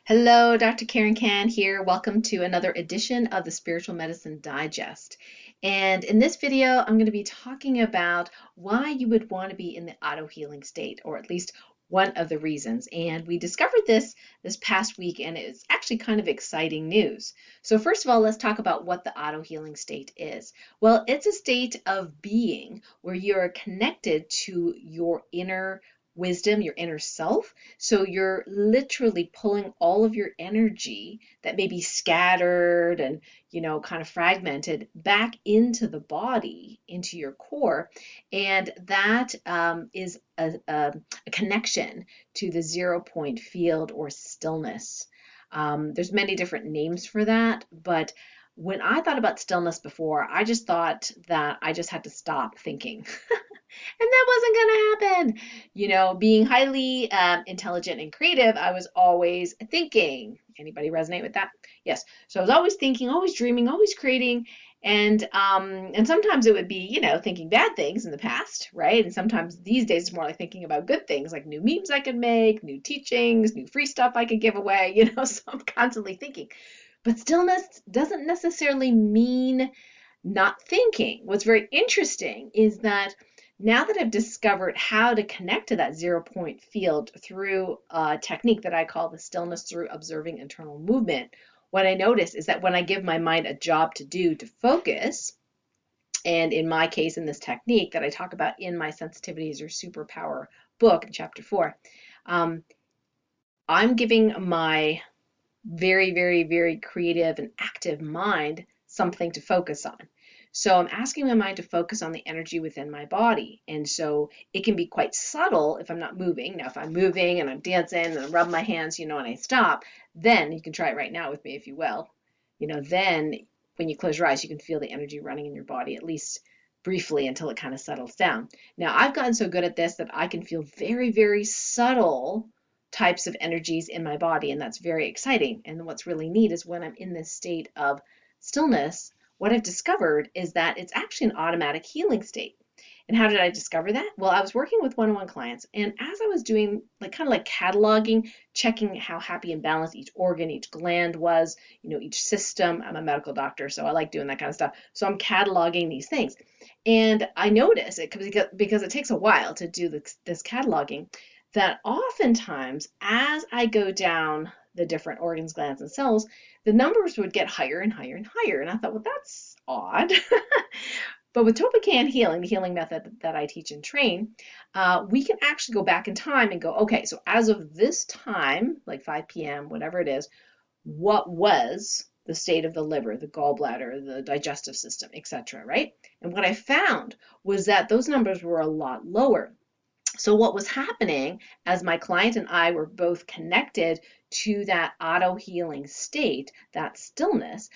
Hello, Dr. Karen Can here. Welcome to another edition of the Spiritual Medicine Digest. And in this video, I'm going to be talking about why you would want to be in the auto-healing state, or at least one of the reasons. And we discovered this past week, and it's actually kind of exciting news. So first of all, let's talk about what the auto-healing state is. Well, it's a state of being where you're connected to your inner wisdom, your inner self. So you're literally pulling all of your energy that may be scattered and, kind of fragmented back into the body, into your core. And that is a connection to the 0 point field or stillness. There's many different names for that, but when I thought about stillness before, I just thought that I just had to stop thinking. And that wasn't going to happen. Being highly intelligent and creative, I was always thinking. Anybody resonate with that? Yes. So I was always thinking, always dreaming, always creating. And sometimes it would be, thinking bad things in the past, right? And sometimes these days it's more like thinking about good things, like new memes I could make, new teachings, new free stuff I could give away, so I'm constantly thinking. But stillness doesn't necessarily mean not thinking. What's very interesting is that now that I've discovered how to connect to that 0 point field through a technique that I call the stillness through observing internal movement, what I notice is that when I give my mind a job to do to focus, and in my case, in this technique that I talk about in my Sensitivities or Superpower book in chapter 4, I'm giving my very, very, very creative and active mind something to focus on. So I'm asking my mind to focus on the energy within my body. And so it can be quite subtle if I'm not moving. Now, if I'm moving and I'm dancing and I rub my hands, and I stop, then you can try it right now with me if you will. Then when you close your eyes, you can feel the energy running in your body, at least briefly until it kind of settles down. Now, I've gotten so good at this that I can feel very, very subtle types of energies in my body, and that's very exciting. And what's really neat is when I'm in this state of stillness, what I've discovered is that it's actually an automatic healing state. And how did I discover that? Well, I was working with one-on-one clients, and as I was doing kind of like cataloging, checking how happy and balanced each organ, each gland was, each system. I'm a medical doctor, so I like doing that kind of stuff. So I'm cataloging these things. And I notice it because it takes a while to do this cataloging, that oftentimes as I go down the different organs, glands, and cells, the numbers would get higher and higher and higher. And I thought, well, that's odd. But with TOLPAKAN Healing, the healing method that I teach and train, we can actually go back in time and go, okay, so as of this time, like 5 p.m., whatever it is, what was the state of the liver, the gallbladder, the digestive system, etc., right? And what I found was that those numbers were a lot lower. So what was happening as my client and I were both connected to that auto-healing state, that stillness,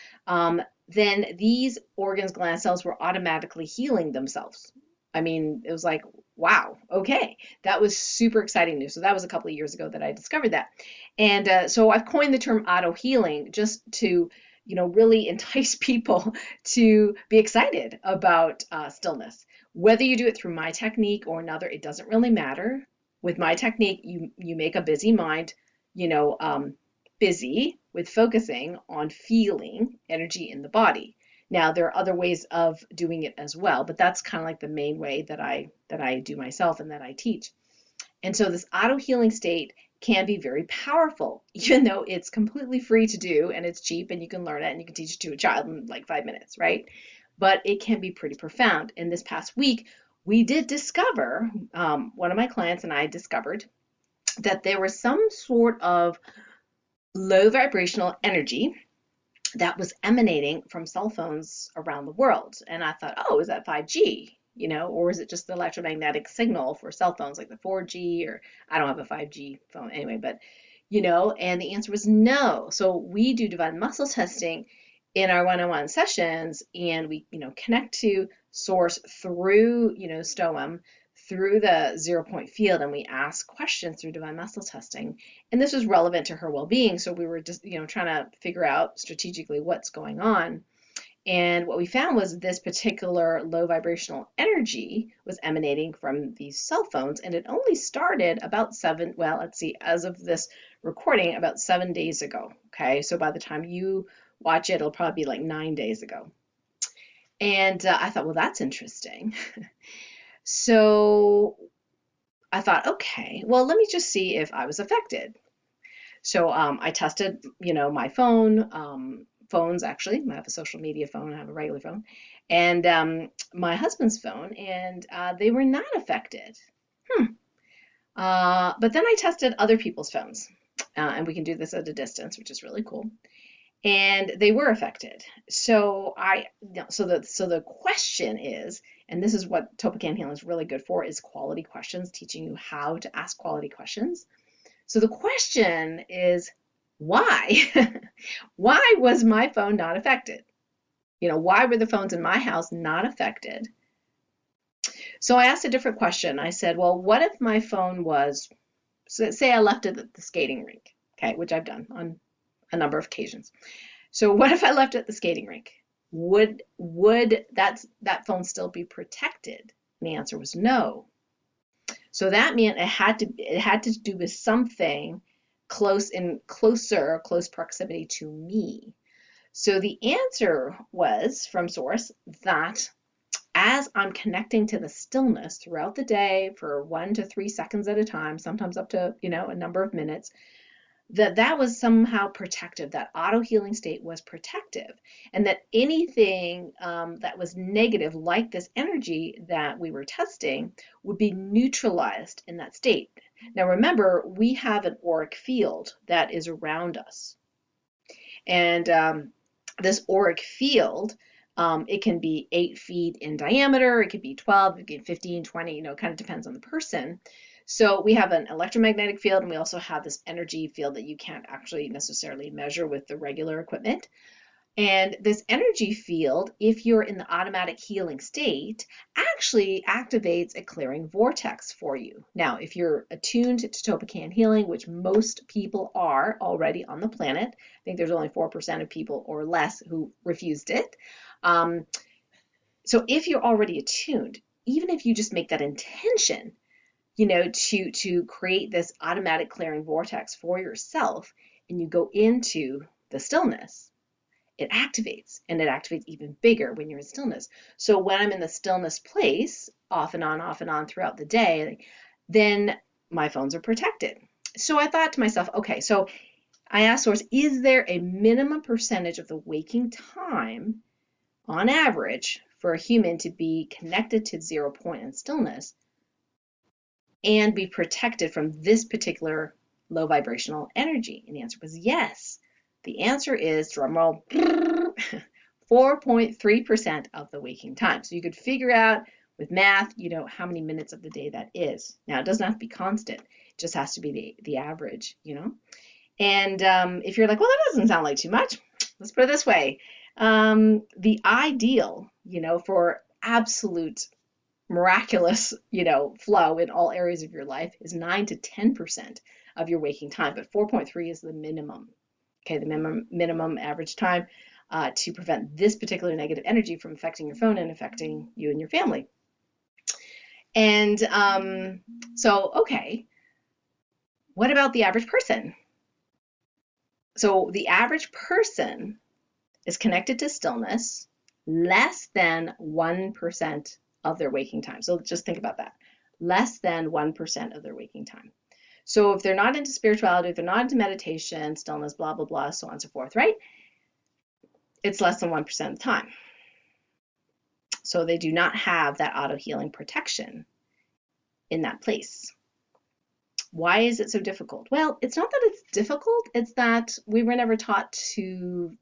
then these organs, gland cells were automatically healing themselves. I mean, it was like, wow, okay, that was super exciting news. So that was a couple of years ago that I discovered that. And so I've coined the term auto-healing just to really entice people to be excited about stillness. Whether you do it through my technique or another, it doesn't really matter. With my technique, you make a busy mind, busy with focusing on feeling energy in the body. Now, there are other ways of doing it as well, but that's kind of like the main way that I do myself and that I teach. And so this auto-healing state can be very powerful, even though it's completely free to do and it's cheap and you can learn it and you can teach it to a child in like 5 minutes, right? But it can be pretty profound. And this past week, we did discover, one of my clients and I discovered that there was some sort of low vibrational energy that was emanating from cell phones around the world. And I thought, oh, is that 5G? Or is it just the electromagnetic signal for cell phones like the 4G, or I don't have a 5G phone anyway, but and the answer was no. So we do divine muscle testing in our one-on-one sessions, and we connect to source through STOM, through the 0 point field, and we ask questions through divine muscle testing. And this was relevant to her well-being, so we were just trying to figure out strategically what's going on. And what we found was this particular low vibrational energy was emanating from these cell phones, and it only started about let's see, as of this recording, about 7 days ago. Okay, so by the time you watch it, it'll probably be like 9 days ago. And I thought, well, that's interesting. So I thought, okay, well, let me just see if I was affected. So I tested, my phones actually. I have a social media phone, I have a regular phone, and my husband's phone, and they were not affected. But then I tested other people's phones, and we can do this at a distance, which is really cool. And they were affected. So the question is, and this is what TOPAKAN Healing is really good for, is quality questions, teaching you how to ask quality questions. So the question is, why? Why was my phone not affected? Why were the phones in my house not affected? So I asked a different question. I said, well, what if my phone was, say I left it at the skating rink, okay, which I've done on a number of occasions. So what if I left it at the skating rink? Would that phone still be protected? And the answer was no. So that meant it had to do with something close proximity to me. So the answer was from source that as I'm connecting to the stillness throughout the day for 1 to 3 seconds at a time, sometimes up to, a number of minutes, that was somehow protective. That auto healing state was protective, and that anything that was negative, like this energy that we were testing, would be neutralized in that state. Now remember, we have an auric field that is around us, and this auric field, it can be 8 feet in diameter, it could be 12, it could be 15, 20, it kind of depends on the person. So we have an electromagnetic field, and we also have this energy field that you can't actually necessarily measure with the regular equipment. And this energy field, if you're in the automatic healing state, actually activates a clearing vortex for you. Now, if you're attuned to TOPAKAN Healing, which most people are already on the planet, I think there's only 4% of people or less who refused it. So if you're already attuned, even if you just make that intention, to create this automatic clearing vortex for yourself, and you go into the stillness, it activates, and it activates even bigger when you're in stillness. So when I'm in the stillness place, off and on throughout the day, then my phones are protected. So I thought to myself, okay, so I asked source, is there a minimum percentage of the waking time on average for a human to be connected to 0 point in stillness and be protected from this particular low vibrational energy? And the answer was yes. The answer is, drumroll, 4.3% of the waking time. So you could figure out with math, how many minutes of the day that is. Now, it doesn't have to be constant. It just has to be the average, And if you're like, well, that doesn't sound like too much, let's put it this way. The ideal, for absolute miraculous, flow in all areas of your life is 9 to 10% of your waking time, but 4.3 is the minimum. Okay, the minimum average time to prevent this particular negative energy from affecting your phone and affecting you and your family. And so, okay, what about the average person? So the average person is connected to stillness less than 1% of their waking time. So just think about that. Less than 1% of their waking time. So if they're not into spirituality, if they're not into meditation, stillness, blah, blah, blah, so on and so forth, right? It's less than 1% of the time. So they do not have that auto healing protection in that place. Why is it so difficult? Well, it's not that it's difficult, it's that we were never taught to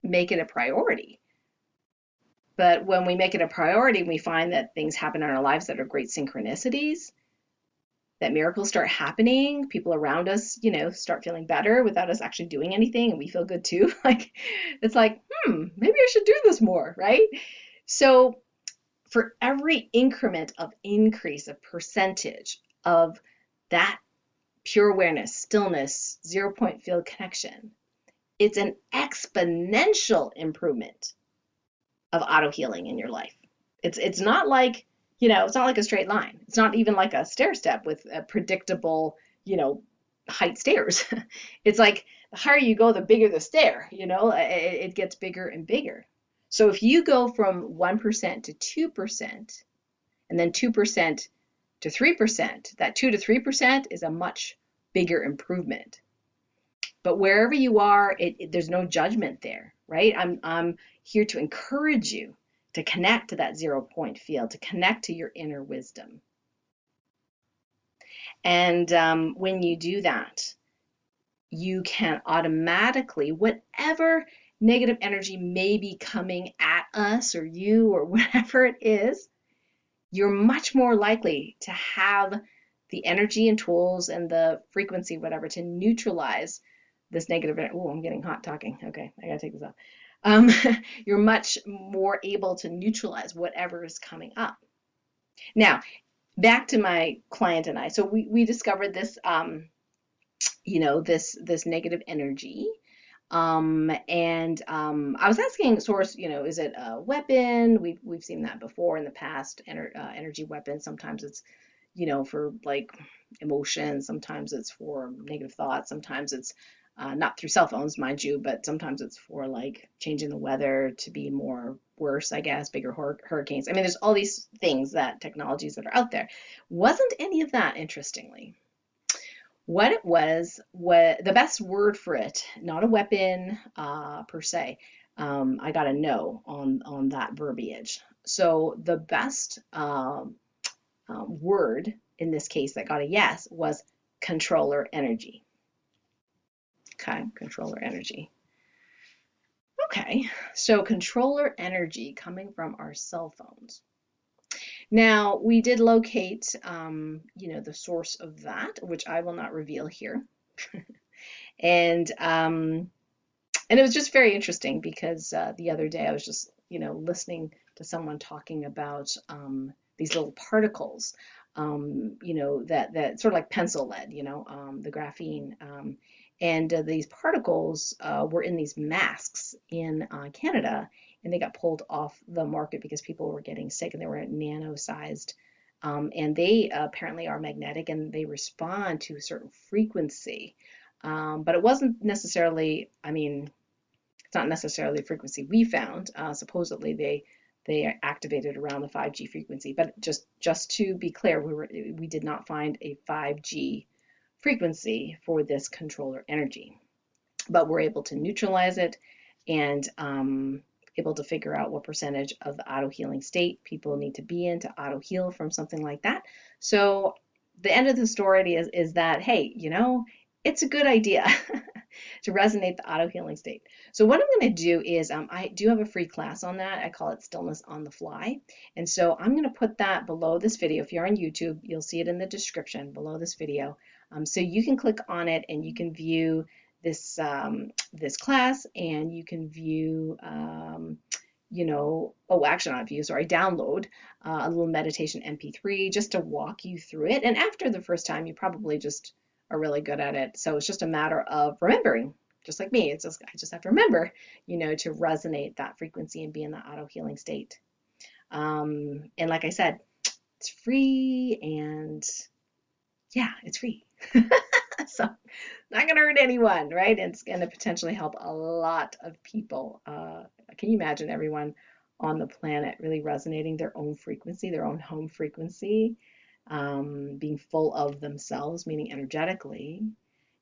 make it a priority. But when we make it a priority, we find that things happen in our lives that are great synchronicities, that miracles start happening, people around us, start feeling better without us actually doing anything, and we feel good too. It's like, maybe I should do this more, right? So for every increment of increase of percentage of that pure awareness, stillness, 0 point field connection, it's an exponential improvement of auto healing in your life. It's not like, it's not like a straight line. It's not even like a stair step with a predictable, height stairs. It's like the higher you go, the bigger the stair, it gets bigger and bigger. So if you go from 1% to 2% and then 2% to 3%, that 2 to 3% is a much bigger improvement. But wherever you are, there's no judgment there, right? I'm here to encourage you to connect to that 0 point field, to connect to your inner wisdom. And when you do that, you can automatically, whatever negative energy may be coming at us or you or whatever it is, you're much more likely to have the energy and tools and the frequency, whatever, to neutralize this negative. Oh, I'm getting hot talking. Okay, I gotta take this off. You're much more able to neutralize whatever is coming up. Now, back to my client and I. So we discovered this, this negative energy. I was asking source, is it a weapon? We've seen that before in the past, energy weapon. Sometimes it's, for like emotions. Sometimes it's for negative thoughts. Sometimes it's not through cell phones, mind you, but sometimes it's for like changing the weather to be more worse, I guess, bigger hurricanes. I mean, there's all these things, technologies that are out there. Wasn't any of that, interestingly. What it was, the best word for it, not a weapon per se. I got a no on that verbiage. So the best word in this case that got a yes was controller energy. Okay, controller energy. Okay, so controller energy coming from our cell phones. Now, we did locate, the source of that, which I will not reveal here. And it was just very interesting because the other day I was just, listening to someone talking about these little particles, that sort of like pencil lead, the graphene. And these particles were in these masks in Canada, and they got pulled off the market because people were getting sick and they were nano-sized. And they apparently are magnetic and they respond to a certain frequency. But it wasn't necessarily, it's not necessarily the frequency we found. Supposedly they activated around the 5G frequency, but just to be clear, we did not find a 5G frequency for this controller energy, but we're able to neutralize it and able to figure out what percentage of the auto healing state people need to be in to auto heal from something like that. So the end of the story is that, hey, it's a good idea to resonate the auto healing state. So what I'm going to do is I do have a free class on that. I call it Stillness on the Fly. And so I'm going to put that below this video. If you're on YouTube, you'll see it in the description below this video. So you can click on it and you can view this this class, and you can view actually not view, sorry, download a little meditation MP3 just to walk you through it. And after the first time, you probably just are really good at it. So it's just a matter of remembering, just like me. I just have to remember, to resonate that frequency and be in that auto healing state. And like I said, it's free, and yeah, it's free. So not going to hurt anyone, right? It's going to potentially help a lot of people. Can you imagine everyone on the planet really resonating their own frequency, their own home frequency, being full of themselves, meaning energetically?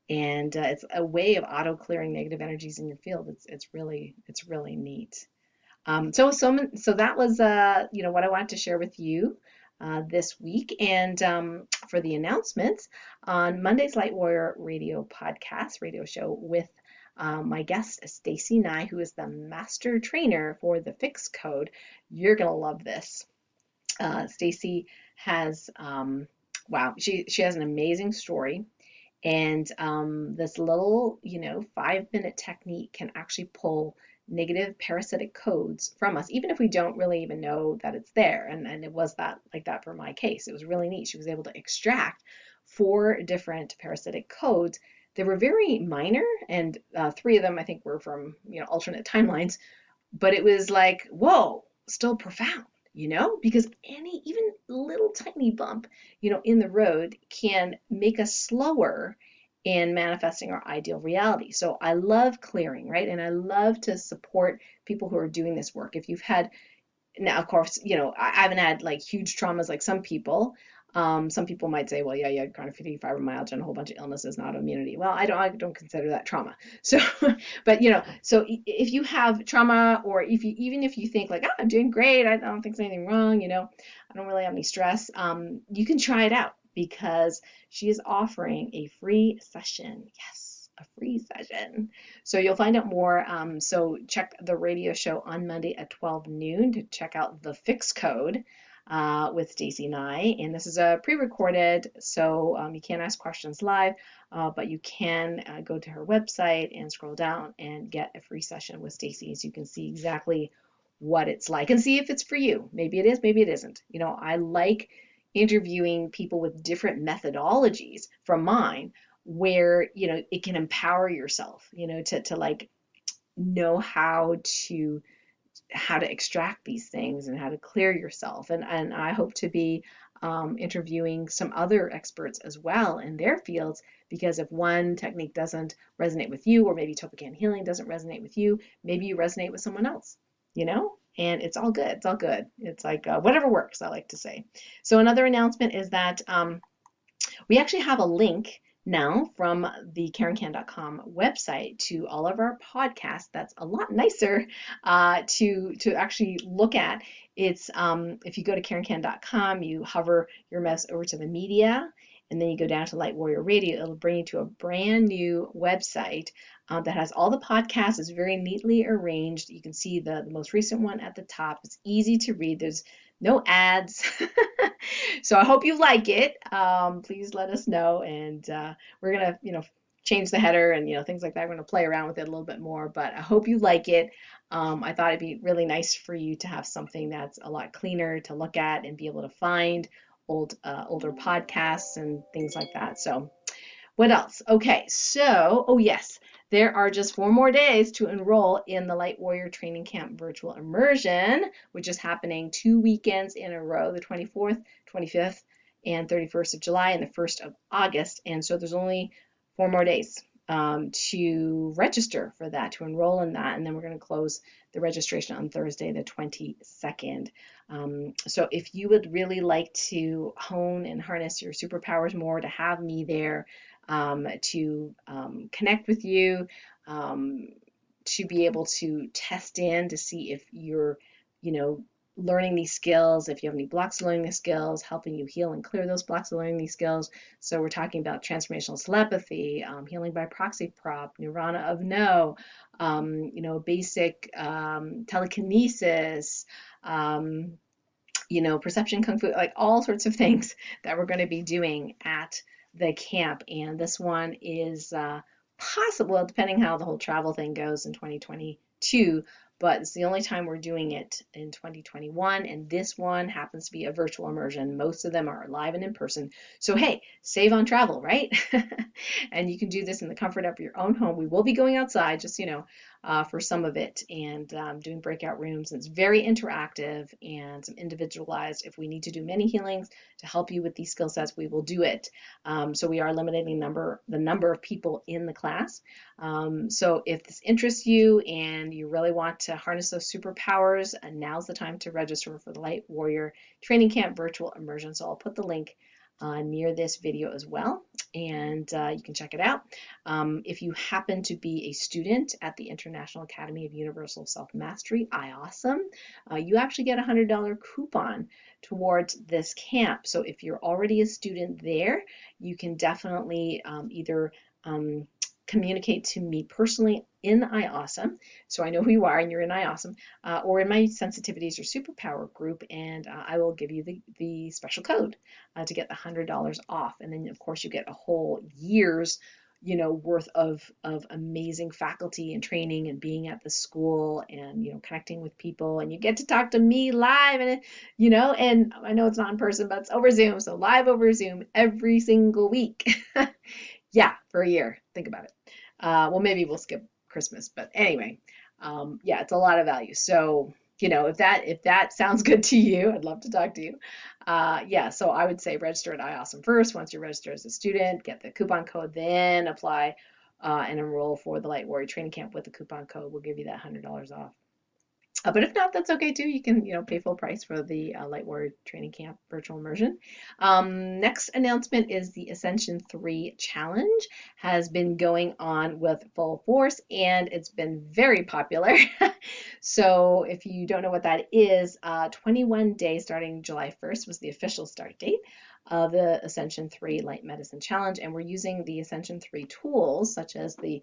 And it's a way of auto clearing negative energies in your field. It's really neat. So that was what I wanted to share with you this week. And for the announcements, on Monday's Light Warrior radio show with my guest Stacy Nye, who is the master trainer for the Fix Code. You're gonna love this. Stacy has she has an amazing story. And this little 5-minute technique can actually pull negative parasitic codes from us, even if we don't really even know that it's there. And it was like that for my case. It was really neat. She was able to extract 4 different parasitic codes. They were very minor, and 3 of them I think were from alternate timelines, but it was like, whoa, still profound, because even little tiny bump, in the road can make us slower in manifesting our ideal reality. So I love clearing, right? And I love to support people who are doing this work. If you've had Now, of course, I haven't had like huge traumas like some people. Some people might say, well, yeah, you had chronic fatigue, fibromyalgia, and a whole bunch of illnesses, not immunity. Well, I don't consider that trauma. So, but so if you have trauma, or even if you think like, oh, I'm doing great, I don't think there's anything wrong, I don't really have any stress, you can try it out because she is offering a free session. Yes, a free session. So you'll find out more. So check the radio show on Monday at 12 noon to check out the fix code with Stacey and I. And this is a pre-recorded, so you can't ask questions live, but you can go to her website and scroll down and get a free session with Stacey, so you can see exactly what it's like and see if it's for you. Maybe it is, maybe it isn't. I like interviewing people with different methodologies from mine, where it can empower yourself, to like know how to extract these things and how to clear yourself. And I hope to be interviewing some other experts as well in their fields, because if one technique doesn't resonate with you, or maybe TOLPAKAN Healing doesn't resonate with you, maybe you resonate with someone else, and it's all good. It's all good. It's like whatever works, I like to say. So another announcement is that we actually have a link now from the KarenCan.com website to all of our podcasts. That's a lot nicer to actually look at. It's if you go to KarenCan.com, you hover your mouse over to the media, and then you go down to Light Warrior Radio. It'll bring you to a brand new website that has all the podcasts. It's very neatly arranged. You can see the most recent one at the top. It's easy to read. There's no ads. So I hope you like it. Please let us know, and we're gonna, change the header and things like that. We're gonna play around with it a little bit more, but I hope you like it. I thought it'd be really nice for you to have something that's a lot cleaner to look at and be able to find older podcasts and things like that. So what else? Okay, so, oh yes, there are just 4 more days to enroll in the Light Warrior Training Camp Virtual Immersion, which is happening 2 weekends in a row, the 24th, 25th, and 31st of July, and the 1st of August. And so there's only 4 more days to register for that, to enroll in that, and then we're going to close the registration on Thursday, the 22nd. So if you would really like to hone and harness your superpowers more, to have me there, to connect with you, to be able to test in to see if you're, learning these skills, if you have any blocks to learning the skills, helping you heal and clear those blocks to learning these skills. So we're talking about transformational telepathy, healing by proxy prop, nirvana of no, basic telekinesis, perception kung fu, like all sorts of things that we're going to be doing at the camp. And this one is possible, depending how the whole travel thing goes in 2022, but it's the only time we're doing it in 2021, and this one happens to be a virtual immersion. Most of them are live and in person. So hey, save on travel, right? And you can do this in the comfort of your own home. We will be going outside, just for some of it, and doing breakout rooms. And it's very interactive and some individualized. If we need to do many healings to help you with these skill sets, we will do it. So we are limiting the number of people in the class. So if this interests you and you really want to harness those superpowers, now's the time to register for the Light Warrior Training Camp Virtual Immersion. So I'll put the link near this video as well, and you can check it out. If you happen to be a student at the International Academy of Universal Self-Mastery, IAWESOME, you actually get a $100 coupon towards this camp. So if you're already a student there, you can definitely either communicate to me personally in IAWESOME, so I know who you are and you're in IAWESOME, or in my Sensitivities or Superpower group, and I will give you the special code to get the $100 off. And then of course you get a whole year's worth of amazing faculty and training and being at the school and connecting with people, and you get to talk to me live, and and I know it's not in person, but it's over Zoom, so live over Zoom every single week. Yeah, for a year. Think about it. Well, maybe we'll skip Christmas, but anyway, Yeah, it's a lot of value. So, if that sounds good to you, I'd love to talk to you. Yeah, so I would say register at iAwesome first. Once you register as a student, get the coupon code, then apply and enroll for the Light Warrior Training Camp with the coupon code. We'll give you that $100 off. But if not, that's okay too. You can, pay full price for the Light Warrior Training Camp virtual immersion. Next announcement is the Ascension 3 Challenge has been going on with full force, and it's been very popular. So if you don't know what that is, 21 days starting July 1st was the official start date of the Ascension 3 Light Medicine Challenge, and we're using the Ascension 3 tools such as the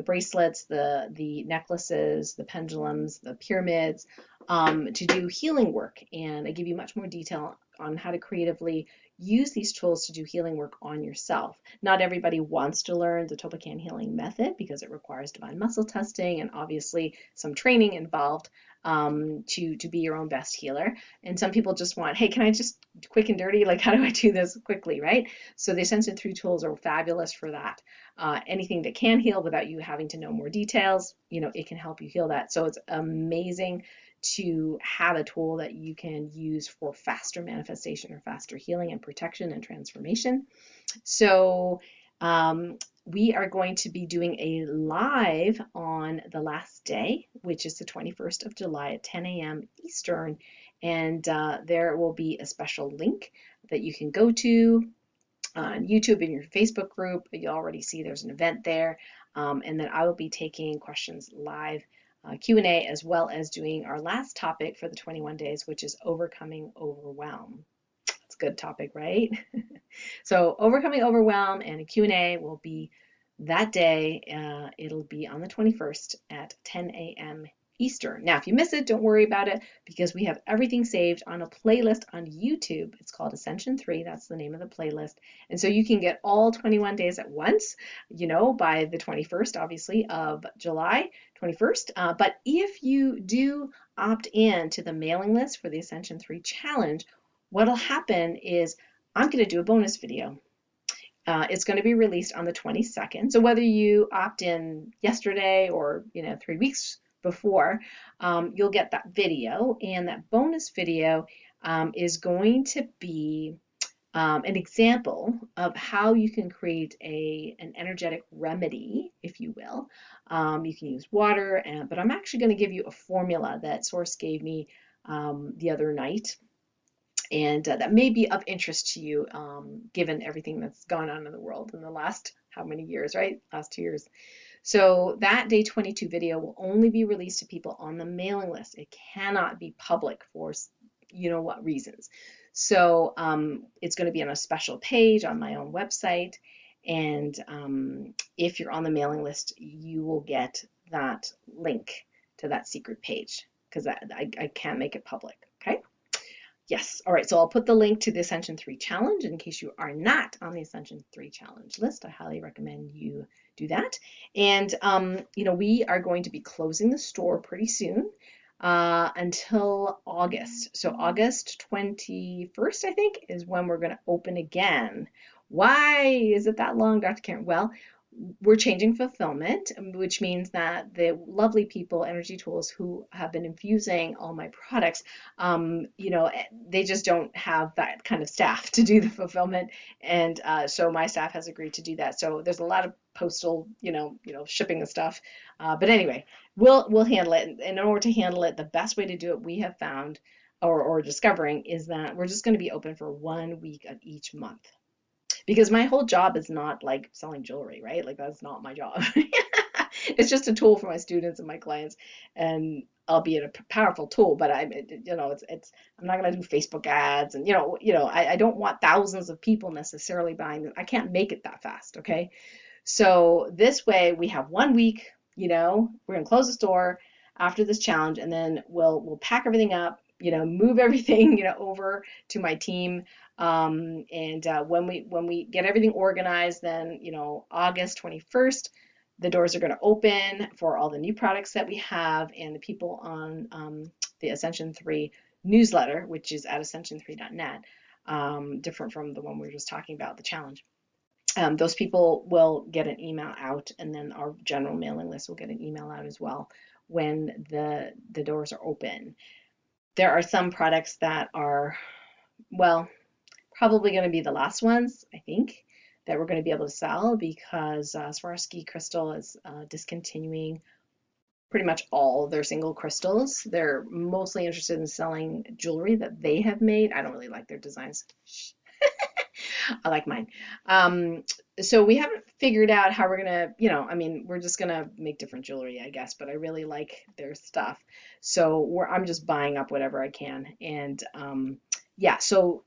bracelets, the necklaces, the pendulums, the pyramids, to do healing work. And I give you much more detail on how to creatively use these tools to do healing work on yourself. Not everybody wants to learn the TOLPAKAN Healing Method because it requires divine muscle testing and obviously some training involved to be your own best healer. And some people just want, hey, can I just quick and dirty? Like, how do I do this quickly, right? So the Ascension 3 tools are fabulous for that. Anything that can heal without you having to know more details, it can help you heal that. So it's amazing to have a tool that you can use for faster manifestation or faster healing and protection and transformation. So we are going to be doing a live on the last day, which is the 21st of July at 10 a.m. Eastern. And there will be a special link that you can go to on YouTube in your Facebook group. You already see there's an event there. And then I will be taking questions live, Q&A, as well as doing our last topic for the 21 days, which is overcoming overwhelm. It's a good topic, right? So overcoming overwhelm and a Q&A will be that day. It'll be on the 21st at 10 a.m. Eastern. Now, if you miss it, don't worry about it because we have everything saved on a playlist on YouTube. It's called Ascension 3. That's the name of the playlist. And so you can get all 21 days at once, by the 21st, obviously, of July 21st. But if you do opt in to the mailing list for the Ascension 3 Challenge, what'll happen is I'm going to do a bonus video. It's going to be released on the 22nd. So whether you opt in yesterday or 3 weeks before, you'll get that video, and that bonus video is going to be an example of how you can create an energetic remedy, if you will. You can use water, but I'm actually going to give you a formula that Source gave me the other night. And that may be of interest to you, given everything that's gone on in the world in the last how many years, right? Last 2 years. So that day 22 video will only be released to people on the mailing list. It cannot be public for what reasons. So it's going to be on a special page on my own website. And if you're on the mailing list, you will get that link to that secret page because I can't make it public. Okay. Yes. All right. So I'll put the link to the Ascension 3 Challenge in case you are not on the Ascension 3 Challenge list. I highly recommend you do that. And, we are going to be closing the store pretty soon until August. So August 21st, I think, is when we're going to open again. Why is it that long, Dr. Karen? Well, we're changing fulfillment, which means that the lovely people, Energy Tools, who have been infusing all my products, they just don't have that kind of staff to do the fulfillment. And so my staff has agreed to do that. So there's a lot of postal, shipping the stuff. But anyway, we'll handle it. And in order to handle it, the best way to do it, we have found or discovering is that we're just going to be open for 1 week of each month. Because my whole job is not like selling jewelry, right? Like that's not my job. It's just a tool for my students and my clients, and albeit a powerful tool. But I'm not going to do Facebook ads, and I don't want thousands of people necessarily buying them. I can't make it that fast, okay? So this way we have 1 week. We're going to close the store after this challenge, and then we'll pack everything up. Move everything over to my team. And when we get everything organized, then August 21st, the doors are going to open for all the new products that we have, and the people on the Ascension 3 newsletter, which is at ascension3.net, different from the one we were just talking about, the challenge. Those people will get an email out, and then our general mailing list will get an email out as well when the doors are open. There are some products that are, well, probably going to be the last ones, I think, that we're going to be able to sell because Swarovski Crystal is discontinuing pretty much all their single crystals. They're mostly interested in selling jewelry that they have made. I don't really like their designs. I like mine. Um, so we haven't figured out how we're gonna, I mean, we're just gonna make different jewelry, I guess, but I really like their stuff. So I'm just buying up whatever I can. And yeah, so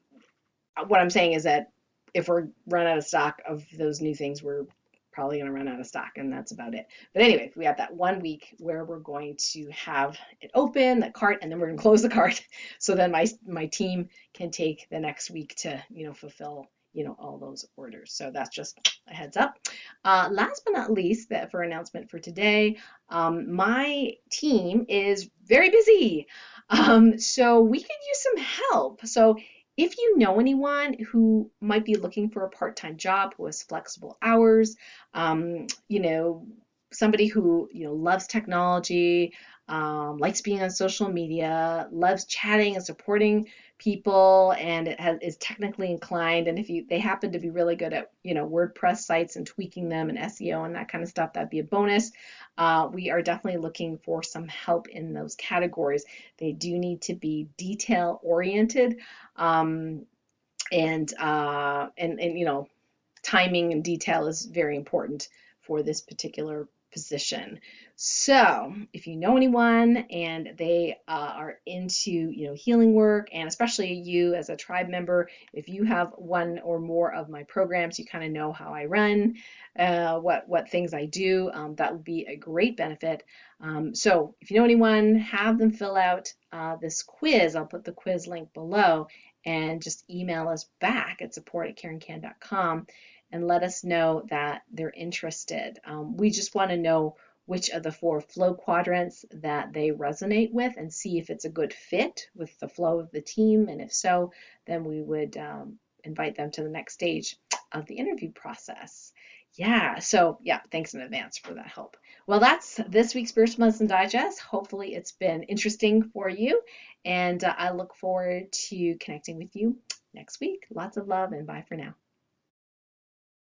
what I'm saying is that if we're run out of stock of those new things, we're probably going to run out of stock, and that's about it. But anyway, we have that 1 week where we're going to have it open, the cart, and then we're going to close the cart. So then my team can take the next week to, fulfill, all those orders. So that's just a heads up. Last but not least, that for announcement for today, my team is very busy. So we could use some help. So if you know anyone who might be looking for a part-time job who has flexible hours, somebody who loves technology, likes being on social media, loves chatting and supporting people, and is technically inclined, and if they happen to be really good at WordPress sites and tweaking them and SEO and that kind of stuff, that'd be a bonus. We are definitely looking for some help in those categories. They do need to be detail oriented, and timing and detail is very important for this particular position. So if you know anyone and they are into healing work, and especially you as a tribe member, if you have one or more of my programs, you kind of know how I run, what things I do, that would be a great benefit. So if you know anyone, have them fill out this quiz. I'll put the quiz link below, and just email us back at support@karencan.com and let us know that they're interested. We just want to know which of the 4 flow quadrants that they resonate with and see if it's a good fit with the flow of the team. And if so, then we would invite them to the next stage of the interview process. Yeah, so yeah, thanks in advance for that help. Well, that's this week's Spiritual Medicine Digest. Hopefully it's been interesting for you, and I look forward to connecting with you next week. Lots of love, and bye for now.